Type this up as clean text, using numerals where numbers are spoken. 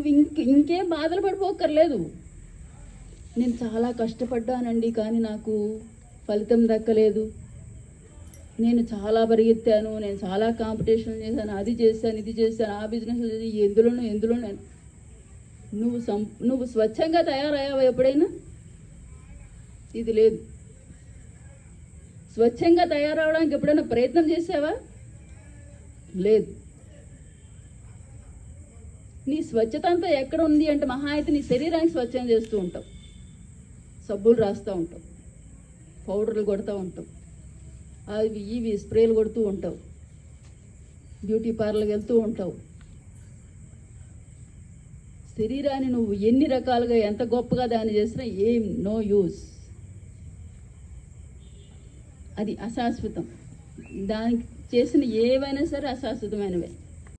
నువ్వు ఇంకేం బాధలు పడిపోక్కర్లేదు. నేను చాలా కష్టపడ్డానండి, కానీ నాకు ఫలితం దక్కలేదు. నేను చాలా పరిగెత్తాను, నేను చాలా కాంపిటీషన్ చేశాను, అది చేశాను, ఇది చేశాను, ఆ బిజినెస్ ఎందులోనూ నువ్వు స్వచ్ఛంగా తయారయ్యావా ఎప్పుడైనా? ఇది లేదు. స్వచ్ఛంగా తయారవడానికి ఎప్పుడైనా ప్రయత్నం చేసావా? లేదు. నీ స్వచ్ఛత అంతా ఎక్కడ ఉంది అంటే మహా అయితే నీ శరీరానికి స్వచ్ఛం చేస్తూ ఉంటావు, సబ్బులు రాస్తూ ఉంటావు, పౌడర్లు కొడుతూ ఉంటావు, అవి ఇవి స్ప్రేలు కొడుతూ ఉంటావు, బ్యూటీ పార్లర్కి వెళ్తూ ఉంటావు. శరీరాన్ని నువ్వు ఎన్ని రకాలుగా ఎంత గొప్పగా దాన్ని చేసినా ఏం నో యూస్. అది అశాశ్వతం. దానికి చేసిన ఏవైనా సరే అశాశ్వతమైనవే.